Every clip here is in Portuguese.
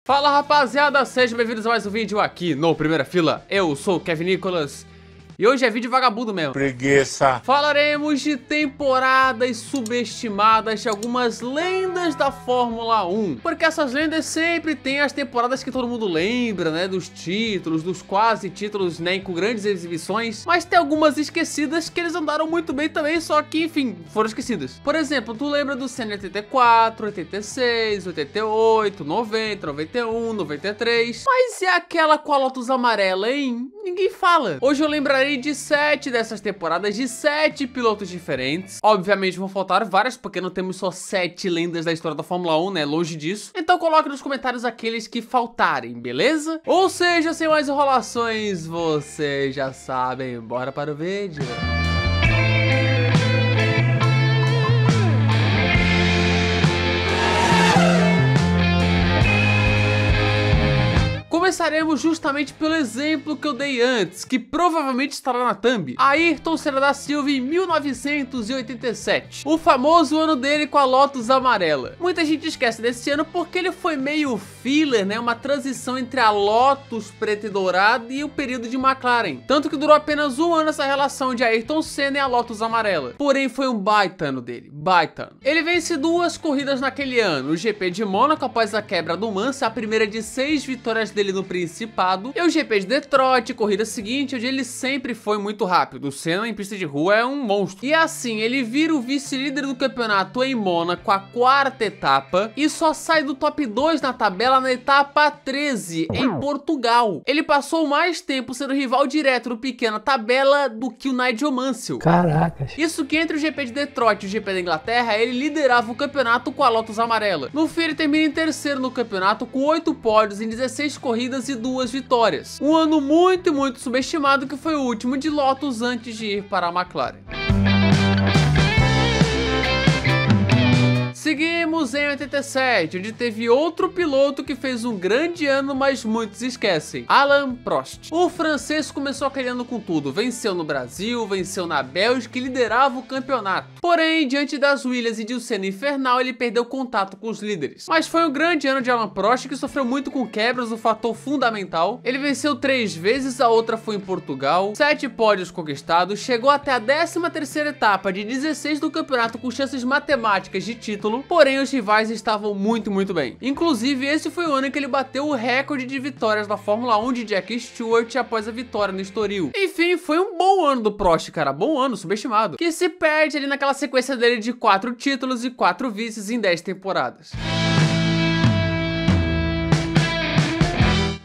Fala rapaziada, sejam bem-vindos a mais um vídeo aqui no Primeira Fila. Eu sou o Kevin Nicolas e hoje é vídeo vagabundo mesmo. Preguiça. Falaremos de temporadas subestimadas de algumas lendas da Fórmula 1. Porque essas lendas sempre tem as temporadas que todo mundo lembra, né? Dos títulos, dos quase títulos, né? Com grandes exibições. Mas tem algumas esquecidas que eles andaram muito bem também, só que, enfim, foram esquecidas. Por exemplo, tu lembra do Senna 84, 86, 88, 90, 91, 93. Mas e aquela com a Lotus amarela, hein? Ninguém fala. Hoje eu lembrarei de 7 dessas temporadas, de 7 pilotos diferentes. Obviamente vão faltar várias, porque não temos só 7 lendas da história da Fórmula 1, né? Longe disso. Então coloque nos comentários aqueles que faltarem, beleza? Ou seja, sem mais enrolações, vocês já sabem. Bora para o vídeo. Começaremos justamente pelo exemplo que eu dei antes, que provavelmente estará na thumb. Ayrton Senna da Silva em 1987. O famoso ano dele com a Lotus amarela. Muita gente esquece desse ano porque ele foi meio filler, né? Uma transição entre a Lotus preta e dourada e o período de McLaren. Tanto que durou apenas um ano essa relação de Ayrton Senna e a Lotus amarela. Porém foi um baita ano dele, baita ano. Ele vence 2 corridas naquele ano. O GP de Mônaco após a quebra do Mansell, a primeira de 6 vitórias dele no Principado, e o GP de Detroit, corrida seguinte, onde ele sempre foi muito rápido. O Senna em pista de rua é um monstro. E assim, ele vira o vice-líder do campeonato em Mônaco, a 4ª etapa, e só sai do top 2 na tabela na etapa 13, em Portugal. Ele passou mais tempo sendo rival direto do Piquet na tabela do que o Nigel Mansell. Caracas. Isso que entre o GP de Detroit e o GP da Inglaterra, ele liderava o campeonato com a Lotus amarela. No fim, ele termina em terceiro no campeonato com 8 pódios em 16 corridas e 2 vitórias. Um ano muito subestimado, que foi o último de Lotus antes de ir para a McLaren. Seguimos em 87, onde teve outro piloto que fez um grande ano, mas muitos esquecem. Alain Prost. O francês começou aquele ano com tudo. Venceu no Brasil, venceu na Bélgica e liderava o campeonato. Porém, diante das Williams e de um Senna infernal, ele perdeu contato com os líderes. Mas foi um grande ano de Alain Prost, que sofreu muito com quebras, o fator fundamental. Ele venceu 3 vezes, a outra foi em Portugal. 7 pódios conquistados, chegou até a 13ª etapa de 16 do campeonato com chances matemáticas de título. Porém, os rivais estavam muito bem. Inclusive, esse foi o ano em que ele bateu o recorde de vitórias da Fórmula 1 de Jack Stewart após a vitória no Estoril. Enfim, foi um bom ano do Prost, cara. Bom ano, subestimado. Que se perde ali naquela sequência dele de 4 títulos e 4 vices em 10 temporadas.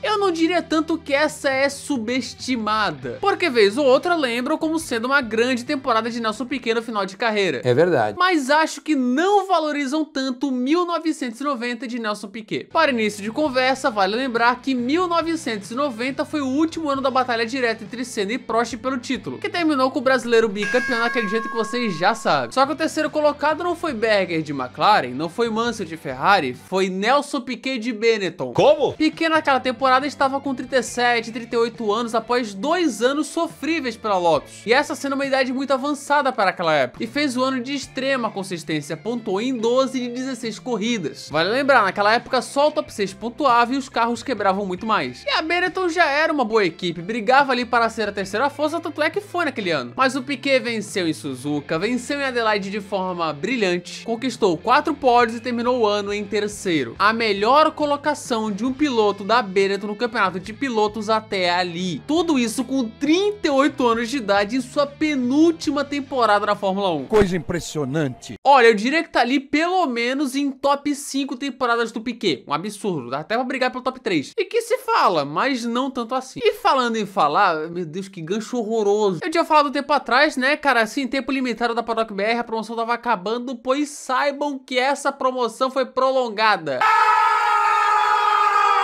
Eu não diria tanto que essa é subestimada, porque vez ou outra lembram como sendo uma grande temporada de Nelson Piquet no final de carreira. É verdade. Mas acho que não valorizam tanto 1990 de Nelson Piquet. Para início de conversa, vale lembrar que 1990 foi o último ano da batalha direta entre Senna e Prost pelo título, que terminou com o brasileiro bicampeão daquele jeito que vocês já sabem. Só que o terceiro colocado não foi Berger de McLaren, não foi Mansell de Ferrari, foi Nelson Piquet de Benetton. Como? Piquet naquela temporada estava com 37, 38 anos após 2 anos sofríveis pela Lotus. E essa sendo uma idade muito avançada para aquela época. E fez o ano de extrema consistência, pontuou em 12 de 16 corridas. Vale lembrar, naquela época só o top 6 pontuava e os carros quebravam muito mais. E a Benetton já era uma boa equipe, brigava ali para ser a terceira força, tanto é que foi naquele ano. Mas o Piquet venceu em Suzuka, venceu em Adelaide de forma brilhante, conquistou 4 pódios e terminou o ano em terceiro. A melhor colocação de um piloto da Benetton no campeonato de pilotos até ali. Tudo isso com 38 anos de idade em sua penúltima temporada na Fórmula 1. Coisa impressionante. Olha, eu diria que tá ali pelo menos em top 5 temporadas do Piquet. Um absurdo, dá até pra brigar pelo top 3. E que se fala, mas não tanto assim. E falando em falar, meu Deus, que gancho horroroso. Eu tinha falado um tempo atrás, né, cara, assim, tempo limitado da Paddock BR, a promoção tava acabando, pois saibam que essa promoção foi prolongada.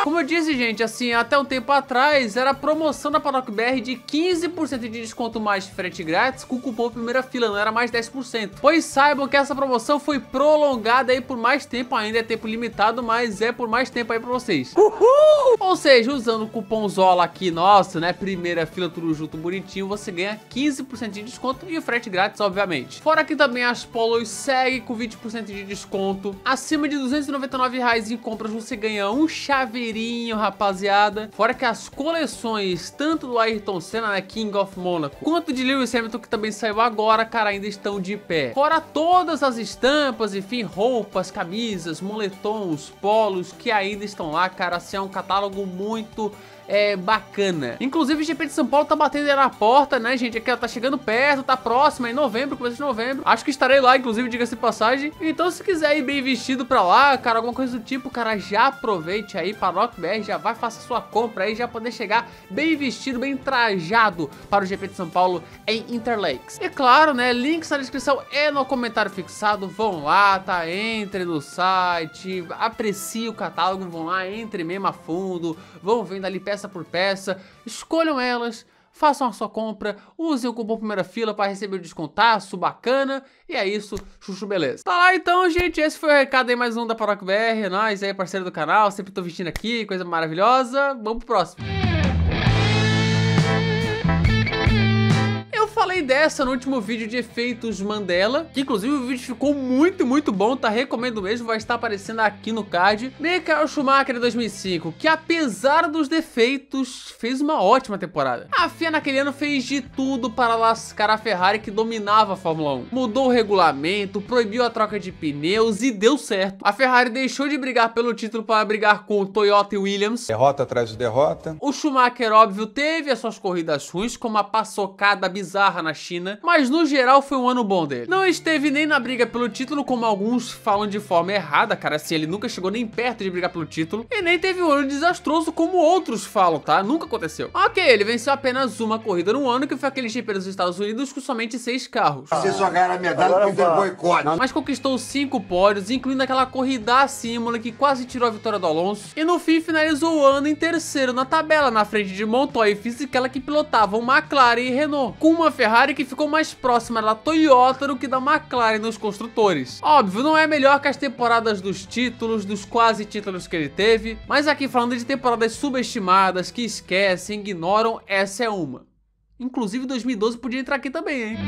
Como eu disse, gente, assim, até um tempo atrás era a promoção da Paddock BR de 15% de desconto mais frete grátis com o cupom Primeira Fila, não era mais 10%. Pois saibam que essa promoção foi prolongada aí por mais tempo, ainda é tempo limitado, mas é por mais tempo aí pra vocês. Uhul! Ou seja, usando o cupom ZOLA aqui, nossa, né, Primeira Fila, tudo junto, bonitinho, você ganha 15% de desconto e o frete grátis, obviamente. Fora que também as Polos seguem com 20% de desconto. Acima de R$ 299 em compras você ganha um chaveiro dinheirinho, rapaziada. Fora que as coleções, tanto do Ayrton Senna, né, King of Monaco, quanto de Lewis Hamilton, que também saiu agora, cara, ainda estão de pé. Fora todas as estampas, enfim, roupas, camisas, moletons, polos, que ainda estão lá, cara. Assim, é um catálogo muito bacana. Inclusive o GP de São Paulo tá batendo aí na porta, né, gente? Aqui, ó, tá chegando perto, tá próximo, em novembro, começo de novembro. Acho que estarei lá, inclusive, diga-se de passagem. Então, se quiser ir bem vestido pra lá, cara, alguma coisa do tipo, cara, já aproveite aí, Paddock BR, já vai, faça sua compra aí, já poder chegar bem vestido, bem trajado para o GP de São Paulo em Interlakes. E claro, né, links na descrição e no comentário fixado, vão lá, tá? Entre no site, aprecie o catálogo, vão lá, entre mesmo a fundo, vão vendo ali peça por peça, escolham elas, façam a sua compra, usem o cupom Primeira Fila para receber o descontaço bacana, e é isso, chuchu, beleza. Tá lá então, gente, esse foi o recado aí, mais um da Paddock BR, nós aí, parceiro do canal, sempre tô vestindo aqui, coisa maravilhosa, vamos pro próximo. Falei dessa no último vídeo de efeitos Mandela, que inclusive o vídeo ficou muito bom, tá? Recomendo mesmo, vai estar aparecendo aqui no card. Michael Schumacher em 2005, que apesar dos defeitos, fez uma ótima temporada. A FIA naquele ano fez de tudo para lascar a Ferrari, que dominava a Fórmula 1. Mudou o regulamento, proibiu a troca de pneus e deu certo. A Ferrari deixou de brigar pelo título para brigar com o Toyota e Williams. Derrota atrás de derrota. O Schumacher, óbvio, teve as suas corridas ruins, como a paçocada bizarra na China, mas no geral foi um ano bom dele. Não esteve nem na briga pelo título, como alguns falam de forma errada, cara, assim, ele nunca chegou nem perto de brigar pelo título, e nem teve um ano desastroso, como outros falam, tá? Nunca aconteceu. Ok, ele venceu apenas uma corrida no ano, que foi aquele GP dos Estados Unidos com somente 6 carros. Você só ganha a medalha porque tem boicote. Mas conquistou 5 pódios, incluindo aquela corrida à Imola, que quase tirou a vitória do Alonso, e no fim finalizou o ano em terceiro na tabela, na frente de Montoya e Fisichella, que pilotavam McLaren e Renault, com uma Ferrari que ficou mais próxima da Toyota do que da McLaren nos construtores. Óbvio, não é melhor que as temporadas dos títulos, dos quase títulos que ele teve, mas aqui falando de temporadas subestimadas, que esquecem, ignoram, essa é uma. Inclusive 2012 podia entrar aqui também, hein?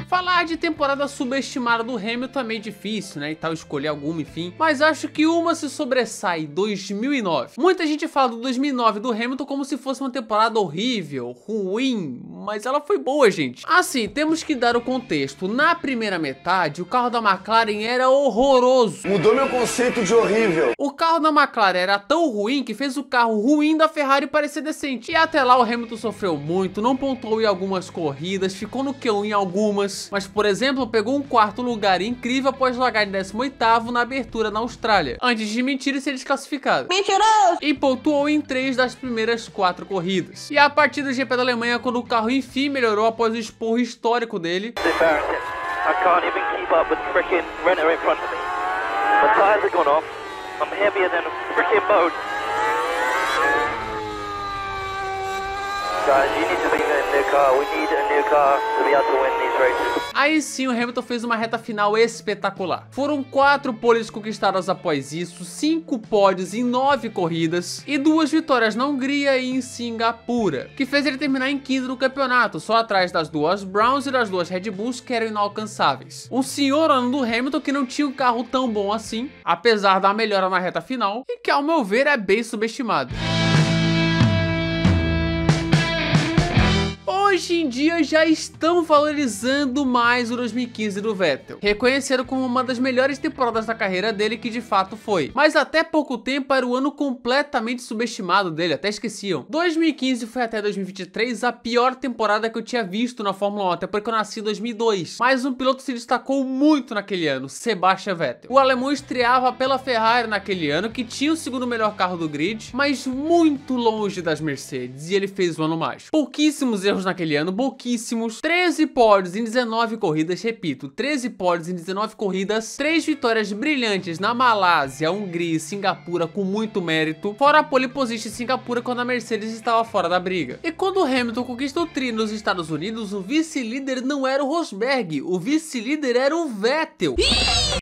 Falar de temporada subestimada do Hamilton é meio difícil, né, e tal, escolher alguma, enfim, mas acho que uma se sobressai, 2009. Muita gente fala do 2009 do Hamilton como se fosse uma temporada horrível, ruim, mas ela foi boa, gente. Assim, temos que dar o contexto. Na primeira metade, o carro da McLaren era horroroso. Mudou meu conceito de horrível. O carro da McLaren era tão ruim que fez o carro ruim da Ferrari parecer decente. E até lá o Hamilton sofreu muito, não pontuou em algumas corridas, ficou no Q1 em algumas, mas por exemplo, pegou um 4º lugar incrível após largar em 18º na abertura na Austrália, antes de mentir e ser desclassificado. Mentiroso! E pontuou em 3 das primeiras 4 corridas. E a partir do GP da Alemanha, quando o carro enfim melhorou após o esporro histórico dele, aí sim o Hamilton fez uma reta final espetacular. Foram 4 poles conquistadas após isso, 5 pódios em 9 corridas e 2 vitórias na Hungria e em Singapura, que fez ele terminar em 5º no campeonato, só atrás das 2 Browns e das 2 Red Bulls, que eram inalcançáveis. Um senhor ano do Hamilton que não tinha um carro tão bom assim, apesar da melhora na reta final, e que ao meu ver é bem subestimado. Hoje em dia já estão valorizando mais o 2015 do Vettel, reconheceram como uma das melhores temporadas da carreira dele, que de fato foi. Mas até pouco tempo era o ano completamente subestimado dele, até esqueciam. 2015 foi até 2023 a pior temporada que eu tinha visto na Fórmula 1, até porque eu nasci em 2002. Mas um piloto se destacou muito naquele ano, Sebastian Vettel. O alemão estreava pela Ferrari naquele ano, que tinha o 2º melhor carro do grid, mas muito longe das Mercedes, e ele fez o ano mágico. Pouquíssimos erros naquele ano, pouquíssimos, 13 pódios em 19 corridas, repito, 13 pódios em 19 corridas, 3 vitórias brilhantes na Malásia, Hungria e Singapura com muito mérito, fora a pole position em Singapura quando a Mercedes estava fora da briga. E quando o Hamilton conquista o tri nos Estados Unidos, o vice-líder não era o Rosberg, o vice-líder era o Vettel.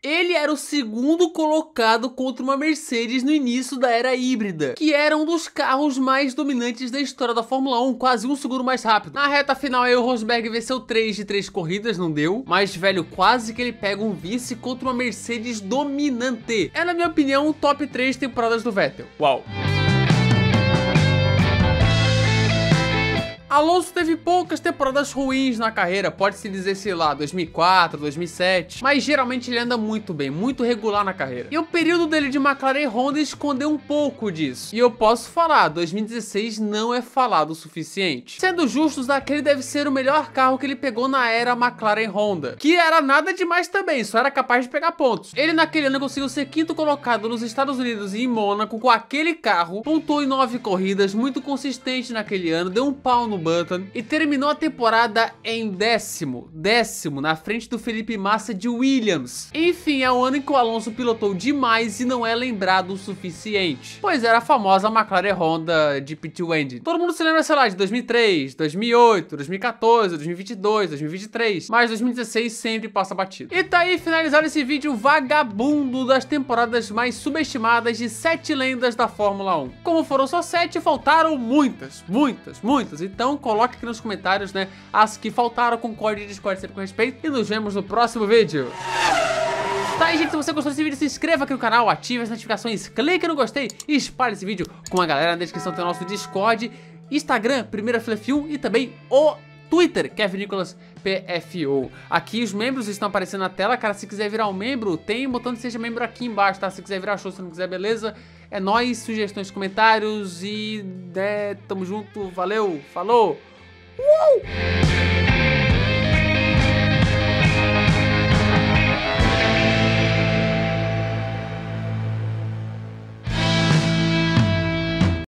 Ele era o 2º colocado contra uma Mercedes no início da era híbrida, que era um dos carros mais dominantes da história da Fórmula 1, quase um segundo mais rápido. Na reta final aí o Rosberg venceu 3 de 3 corridas, não deu, mas velho, quase que ele pega um vice contra uma Mercedes dominante. É, na minha opinião, o top 3 temporadas do Vettel. Uau. Alonso teve poucas temporadas ruins na carreira, pode-se dizer, sei lá, 2004, 2007, mas geralmente ele anda muito bem, muito regular na carreira. E o período dele de McLaren e Honda escondeu um pouco disso. E eu posso falar, 2016 não é falado o suficiente. Sendo justos, aquele deve ser o melhor carro que ele pegou na era McLaren Honda, que era nada demais também, só era capaz de pegar pontos. Ele naquele ano conseguiu ser quinto colocado nos Estados Unidos e em Mônaco com aquele carro, pontuou em 9 corridas, muito consistente naquele ano, deu um pau no Button e terminou a temporada em décimo na frente do Felipe Massa de Williams. Enfim, é o ano em que o Alonso pilotou demais e não é lembrado o suficiente, pois era a famosa McLaren Honda de Pit Wendy. Todo mundo se lembra, sei lá, de 2003, 2008, 2014, 2022, 2023, mas 2016 sempre passa batido. E tá aí finalizado esse vídeo vagabundo das temporadas mais subestimadas de 7 lendas da Fórmula 1. Como foram só 7, faltaram muitas, então coloque aqui nos comentários, né, as que faltaram, concorde e discorde sempre com respeito, e nos vemos no próximo vídeo. Tá aí, gente, se você gostou desse vídeo, se inscreva aqui no canal, ative as notificações, clique no gostei e espalhe esse vídeo com a galera. Na descrição tem o nosso Discord, Instagram, Primeira Fila F1 e também o Twitter, Kevin Nicolas PFO. Aqui os membros estão aparecendo na tela, cara, se quiser virar um membro, tem botão de seja membro aqui embaixo, tá? Se quiser virar show, se não quiser, beleza. É nóis, sugestões, comentários e tamo junto, valeu, falou!